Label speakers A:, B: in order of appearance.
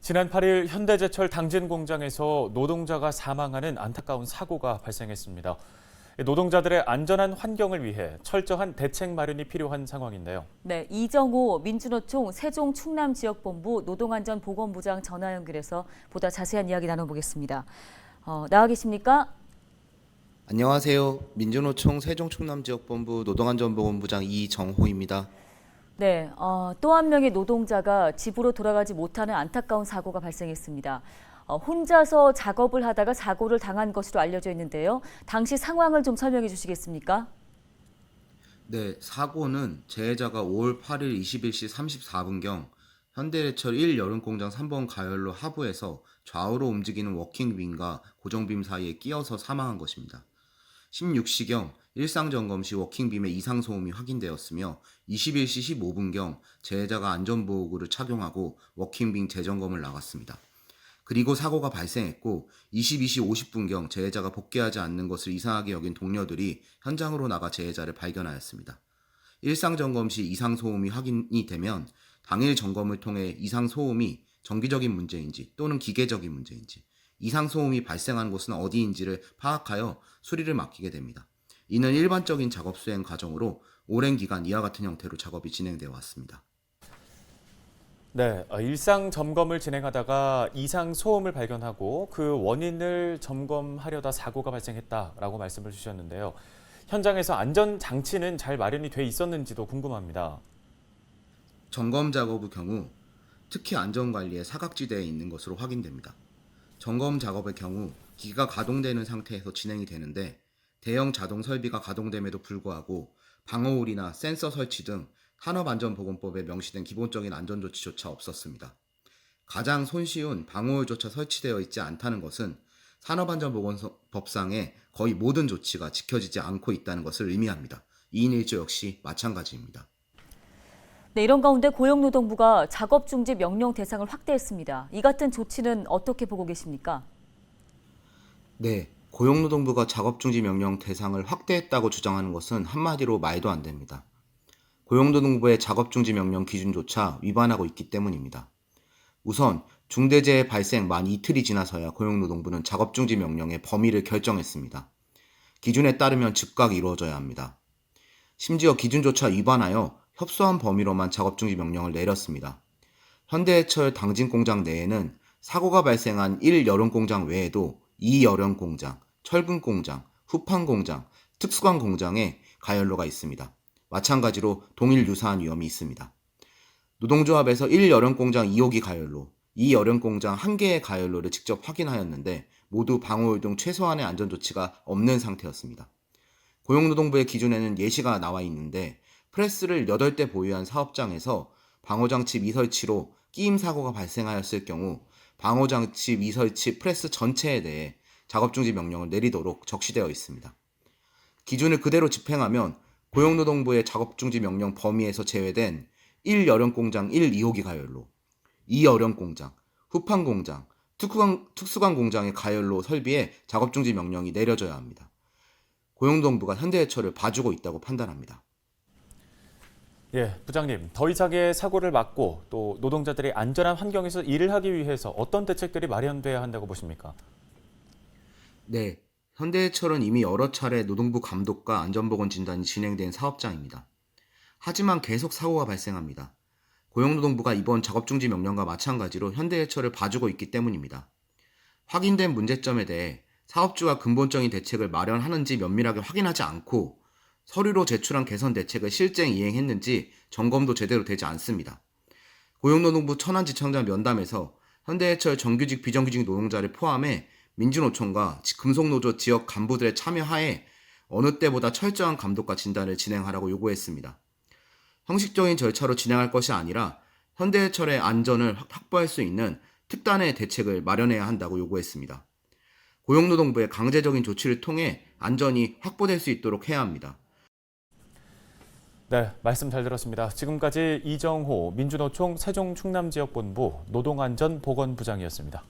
A: 지난 8일 현대제철 당진 공장에서 노동자가 사망하는 안타까운 사고가 발생했습니다. 노동자들의 안전한 환경을 위해 철저한 대책 마련이 필요한 상황인데요.
B: 네, 이정호 민주노총 세종 충남지역본부 노동안전보건부장 전화 연결해서 보다 자세한 이야기 나눠보겠습니다. 나와 계십니까?
C: 안녕하세요. 민주노총 세종 충남지역본부 노동안전보건부장 이정호입니다.
B: 네, 또 한 명의 노동자가 집으로 돌아가지 못하는 안타까운 사고가 발생했습니다. 혼자서 작업을 하다가 사고를 당한 것으로 알려져 있는데요. 당시 상황을 좀 설명해 주시겠습니까?
C: 네, 사고는 재해자가 5월 8일 21시 34분경 현대제철 1 여름공장 3번 가열로 하부에서 좌우로 움직이는 워킹빔과 고정빔 사이에 끼어서 사망한 것입니다. 16시경 일상점검 시 워킹빔의 이상 소음이 확인되었으며 21시 15분경 재해자가 안전보호구를 착용하고 워킹빔 재점검을 나갔습니다. 그리고 사고가 발생했고 22시 50분경 재해자가 복귀하지 않는 것을 이상하게 여긴 동료들이 현장으로 나가 재해자를 발견하였습니다. 일상점검 시 이상 소음이 확인이 되면 당일 점검을 통해 이상 소음이 정기적인 문제인지 또는 기계적인 문제인지 이상 소음이 발생한 곳은 어디인지를 파악하여 수리를 맡기게 됩니다. 이는 일반적인 작업 수행 과정으로 오랜 기간 이와 같은 형태로 작업이 진행되어 왔습니다.
A: 네, 일상 점검을 진행하다가 이상 소음을 발견하고 그 원인을 점검하려다 사고가 발생했다라고 말씀을 주셨는데요. 현장에서 안전 장치는 잘 마련이 돼 있었는지도 궁금합니다.
C: 점검 작업의 경우 특히 안전관리에 사각지대에 있는 것으로 확인됩니다. 점검 작업의 경우 기기가 가동되는 상태에서 진행이 되는데 대형 자동 설비가 가동됨에도 불구하고 방어울이나 센서 설치 등 산업안전보건법에 명시된 기본적인 안전조치조차 없었습니다. 가장 손쉬운 방어울조차 설치되어 있지 않다는 것은 산업안전보건법상의 거의 모든 조치가 지켜지지 않고 있다는 것을 의미합니다. 2인 1조 역시 마찬가지입니다.
B: 네, 이런 가운데 고용노동부가 작업 중지 명령 대상을 확대했습니다. 이 같은 조치는 어떻게 보고 계십니까?
C: 네, 고용노동부가 작업중지 명령 대상을 확대했다고 주장하는 것은 한마디로 말도 안 됩니다. 고용노동부의 작업중지 명령 기준조차 위반하고 있기 때문입니다. 우선 중대재해 발생 만 이틀이 지나서야 고용노동부는 작업중지 명령의 범위를 결정했습니다. 기준에 따르면 즉각 이루어져야 합니다. 심지어 기준조차 위반하여 협소한 범위로만 작업중지 명령을 내렸습니다. 현대제철 당진공장 내에는 사고가 발생한 1 여름공장 외에도 2 여름공장, 철근공장, 후판공장, 특수관 공장에 가열로가 있습니다. 마찬가지로 동일 유사한 위험이 있습니다. 노동조합에서 1 여름공장 2호기 가열로, 2 여름공장 1개의 가열로를 직접 확인하였는데 모두 방호율 등 최소한의 안전조치가 없는 상태였습니다. 고용노동부의 기준에는 예시가 나와 있는데 프레스를 8대 보유한 사업장에서 방호장치 미설치로 끼임 사고가 발생하였을 경우 방호장치 미설치 프레스 전체에 대해 작업중지 명령을 내리도록 적시되어 있습니다. 기준을 그대로 집행하면 고용노동부의 작업중지 명령 범위에서 제외된 1 여름공장 1, 2호기 가열로, 2 여름공장, 후판공장, 특수관 공장의 가열로 설비에 작업중지 명령이 내려져야 합니다. 고용노동부가 현대제철을 봐주고 있다고 판단합니다.
A: 예, 부장님, 더 이상의 사고를 막고 또 노동자들이 안전한 환경에서 일을 하기 위해서 어떤 대책들이 마련돼야 한다고 보십니까?
C: 네, 현대제철은 이미 여러 차례 노동부 감독과 안전보건 진단이 진행된 사업장입니다. 하지만 계속 사고가 발생합니다. 고용노동부가 이번 작업중지 명령과 마찬가지로 현대제철을 봐주고 있기 때문입니다. 확인된 문제점에 대해 사업주가 근본적인 대책을 마련하는지 면밀하게 확인하지 않고 서류로 제출한 개선 대책을 실제 이행했는지 점검도 제대로 되지 않습니다. 고용노동부 천안지청장 면담에서 현대제철 정규직 비정규직 노동자를 포함해 민주노총과 금속노조 지역 간부들의 참여하에 어느 때보다 철저한 감독과 진단을 진행하라고 요구했습니다. 형식적인 절차로 진행할 것이 아니라 현대제철의 안전을 확보할 수 있는 특단의 대책을 마련해야 한다고 요구했습니다. 고용노동부의 강제적인 조치를 통해 안전이 확보될 수 있도록 해야 합니다.
A: 네, 말씀 잘 들었습니다. 지금까지 이정호 민주노총 세종 충남지역본부 노동안전보건부장이었습니다.